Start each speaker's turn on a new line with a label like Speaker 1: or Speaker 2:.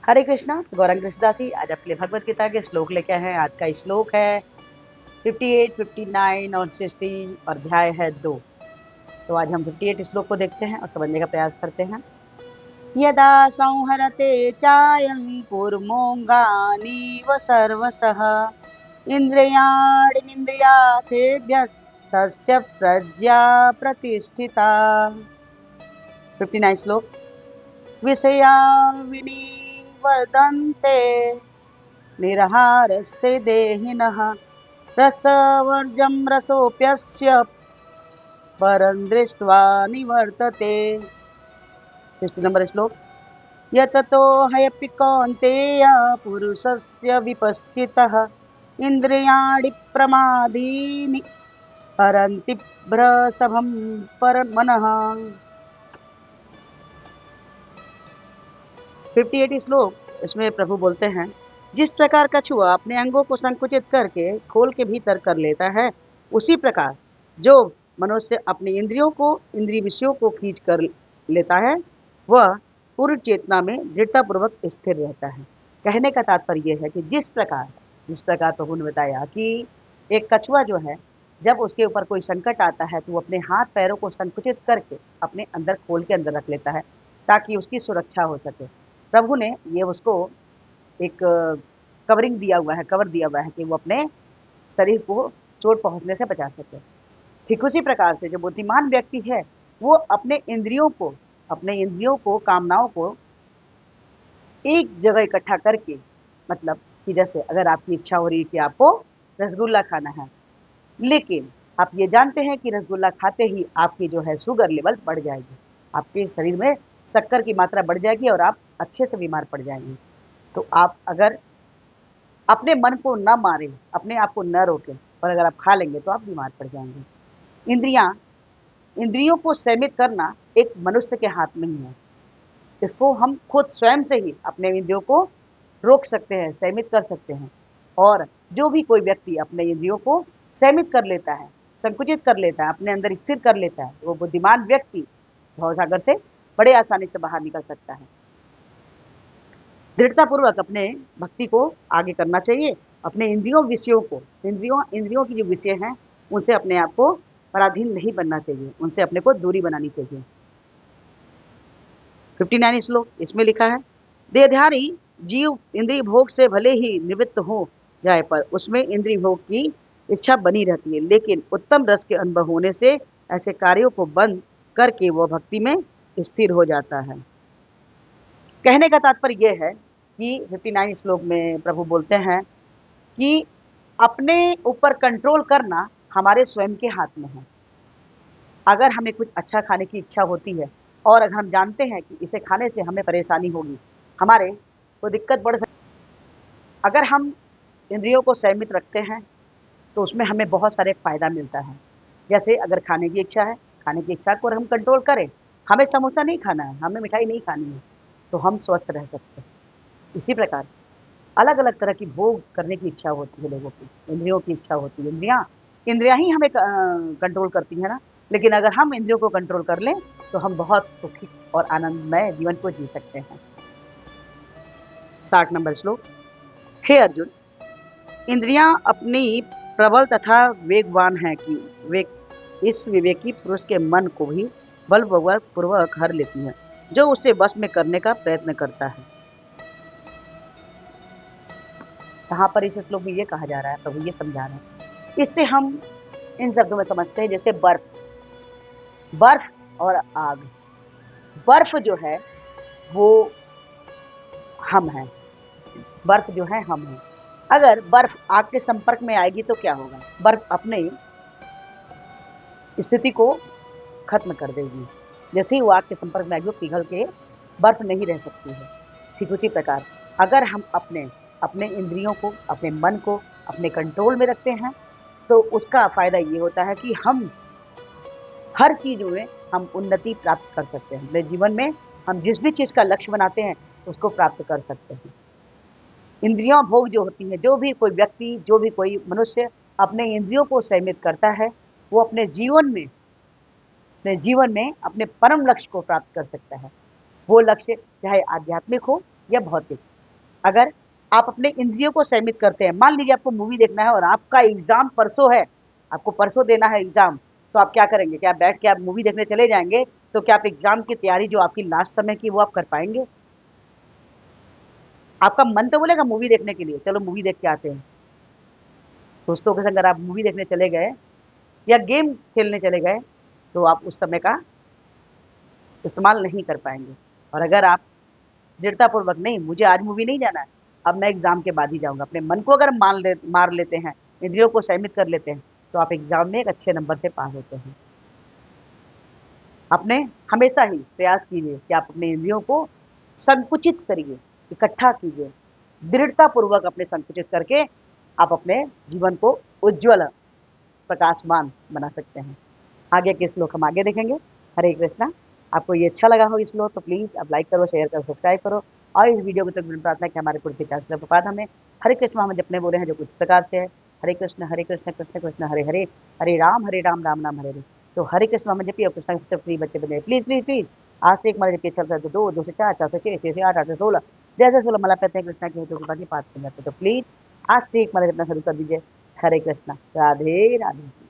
Speaker 1: हरे कृष्णा, गौरंग कृष्णदासी आज आपके लिए भगवत गीता के श्लोक लेके आए हैं। आज का श्लोक है 58, 59 और 60 और अध्याय है 2। तो आज हम 58 श्लोक को देखते हैं और समझने का प्रयास करते हैं। यदा संहरते चायं कूर्मोऽङ्गानीव सर्वशः इन्द्रियाणीन्द्रियार्थेभ्यस्तस्य प्रज्ञा प्रतिष्ठिता। 59 श्लोक। विषया विनिवर्तन्ते निरहारस्य देहिनः रसवर्जं रसोऽप्यस्य परं दृष्ट्वा निवर्तते। 60 नंबर श्लोक। यततो ह्यपि कौन्तेय पुरुषस्य विपस्थितः इन्द्रियाणि प्रमादीनि हरन्ति भ्रसभं परमनः। 58 श्लोक। इसमें प्रभु बोलते हैं, जिस प्रकार कछुआ अपने अंगों को संकुचित करके खोल के भीतर कर लेता है, उसी प्रकार जो मनुष्य अपनी इंद्रियों को इंद्रिय विषयों को खींच कर लेता है, वह पूर्ण चेतना में दृढ़तापूर्वक स्थिर रहता है। कहने का तात्पर्य यह है कि जिस प्रकार प्रभु ने बताया कि एक कछुआ जो है, जब उसके ऊपर कोई संकट आता है तो वो अपने हाथ पैरों को संकुचित करके अपने अंदर खोल के अंदर रख लेता है ताकि उसकी सुरक्षा हो सके। प्रभु ने ये उसको एक कवर दिया हुआ है कि वो अपने शरीर को चोट पहुंचने से बचा सके। ठीक उसी प्रकार से जो बुद्धिमान व्यक्ति है, वो अपने इंद्रियों को कामनाओं को एक जगह इकट्ठा करके, मतलब कि जैसे अगर आपकी इच्छा हो रही है कि आपको रसगुल्ला खाना है, लेकिन आप ये जानते हैं कि रसगुल्ला खाते ही आपकी जो है शुगर लेवल बढ़ जाएगी, आपके शरीर में शक्कर की मात्रा बढ़ जाएगी और आप अच्छे से बीमार पड़ जाएंगे। तो आप अगर अपने मन को न मारें, अपने आप को न रोकें और अगर आप खा लेंगे तो आप बीमार पड़ जाएंगे। इंद्रियों को सीमित करना एक मनुष्य के हाथ में ही है। इसको हम खुद स्वयं से ही अपने इंद्रियों को रोक सकते हैं, सीमित कर सकते हैं। और जो भी कोई व्यक्ति अपने इंद्रियों को सीमित कर लेता है, संकुचित कर लेता है, अपने अंदर स्थिर कर लेता है, वो बुद्धिमान व्यक्ति भवसागर से बड़े आसानी से बाहर निकल सकता है। दृढ़तापूर्वक अपने भक्ति को आगे करना चाहिए। अपने इंद्रियों की जो विषय हैं, उनसे अपने आप को पराधीन नहीं बनना चाहिए, उनसे अपने को दूरी बनानी चाहिए। 59 श्लोक। इसमें लिखा है, देहधारी जीव इंद्रिय भोग से भले ही निवृत्त हो जाए, पर उसमें इंद्रिय भोग की इच्छा बनी रहती है, लेकिन उत्तम रस के अनुभव होने से ऐसे कार्यों को बंद करके वह भक्ति में स्थिर हो जाता है। कहने का तात्पर्य यह है कि 59 श्लोक में प्रभु बोलते हैं कि अपने ऊपर कंट्रोल करना हमारे स्वयं के हाथ में है। अगर हमें कुछ अच्छा खाने की इच्छा होती है और अगर हम जानते हैं कि इसे खाने से हमें परेशानी होगी, हमारे को दिक्कत बढ़ सकती है, अगर हम इंद्रियों को संयमित रखते हैं तो उसमें हमें बहुत सारे फायदा मिलता है। जैसे अगर खाने की इच्छा है, खाने की इच्छा को हम कंट्रोल करें, हमें समोसा नहीं खाना है, हमें मिठाई नहीं खानी है, तो हम स्वस्थ रह सकते हैं। इसी प्रकार अलग अलग तरह की भोग करने की इच्छा होती है लोगों की, इंद्रियों की इच्छा होती है। इंद्रियां ही हमें कंट्रोल करती है ना, लेकिन अगर हम इंद्रियों को कंट्रोल कर लें तो हम बहुत सुखी और आनंदमय जीवन को जी सकते हैं। 60 नंबर श्लोक। हे अर्जुन, इंद्रियां अपनी प्रबल तथा वेगवान है कि वे इस विवेकी पुरुष के मन को भी बलपूर्वक हर लेती है, जो उसे वश में करने का प्रयत्न करता है। यहाँ पर इस श्लोक में ये कहा जा रहा है, प्रभु ये समझा रहे हैं, इससे हम इन शब्दों में समझते हैं जैसे बर्फ और आग। बर्फ जो है वो हम है, बर्फ जो है हम है। अगर बर्फ आग के संपर्क में आएगी तो क्या होगा? बर्फ अपने स्थिति को खत्म कर देगी। जैसे ही वो आग के संपर्क में आएगी, वो पिघल के बर्फ नहीं रह सकती है। ठीक उसी प्रकार अगर हम अपने इंद्रियों को, अपने मन को अपने कंट्रोल में रखते हैं, तो उसका फायदा ये होता है कि हम हर चीज में हम उन्नति प्राप्त कर सकते हैं। अपने जीवन में हम जिस भी चीज का लक्ष्य बनाते हैं उसको प्राप्त कर सकते हैं। इंद्रियों भोग जो होती है, जो भी कोई व्यक्ति, जो भी कोई मनुष्य अपने इंद्रियों को सीमित करता है, वो अपने जीवन में अपने परम लक्ष्य को प्राप्त कर सकता है। वो लक्ष्य चाहे आध्यात्मिक हो या भौतिक। अगर आप अपने इंद्रियों को सीमित करते हैं, मान लीजिए आपको मूवी देखना है और आपका एग्जाम परसों है, आपको परसों देना है एग्जाम, तो आप क्या करेंगे? क्या बैठ के आप मूवी देखने चले जाएंगे? तो क्या आप एग्जाम की तैयारी जो आपकी लास्ट समय की वो आप कर पाएंगे? आपका मन तो बोलेगा मूवी देखने के लिए, चलो मूवी देख के आते हैं। दोस्तों के संग अगर आप मूवी देखने चले गए या गेम खेलने चले गए, तो आप उस समय का इस्तेमाल नहीं कर पाएंगे। और अगर आप दृढ़तापूर्वक नहीं, मुझे आज मूवी नहीं जाना है, अब मैं एग्जाम के बाद ही जाऊंगा, अपने मन को अगर मार लेते हैं, इंद्रियों को सीमित कर लेते हैं, तो आप एग्जाम में एक अच्छे नंबर से पास होते हैं। अपने हमेशा ही प्रयास कीजिए कि आप अपने इंद्रियों को संकुचित करिए, इकट्ठा कीजिए, दृढ़तापूर्वक अपने संकुचित करके आप अपने जीवन को उज्ज्वल, प्रकाशमान बना सकते हैं। आगे के श्लोक हम आगे देखेंगे। हरे कृष्णा। आपको ये अच्छा लगा हो इस श्लोक तो प्लीज़ आप लाइक करो, शेयर करो, सब्सक्राइब करो और इस वीडियो को तो प्रार्थना है कि हमारे पूरे पिता प्रपात हमें हरे कृष्ण हम जितने बोले हैं जो कुछ प्रकार से है। हरे कृष्ण कृष्ण कृष्ण हरे हरे, हरे राम राम राम हरे हरे। तो हरे कृष्ण हम जपिए और कृष्ण के प्रिय बच्चे बने, प्लीज प्लीज प्लीज आज से एक माला जपिए, चल तो दो, दो से चार, चार से छः, छः से आठ, आठ से 16, जैसे 16 माला कहते हैं कृष्णा के हेतु के बाद ही पाठ बन जाते। तो प्लीज आज से एक माला जपना शुरू कर दीजिए। हरे कृष्णा। राधे राधे।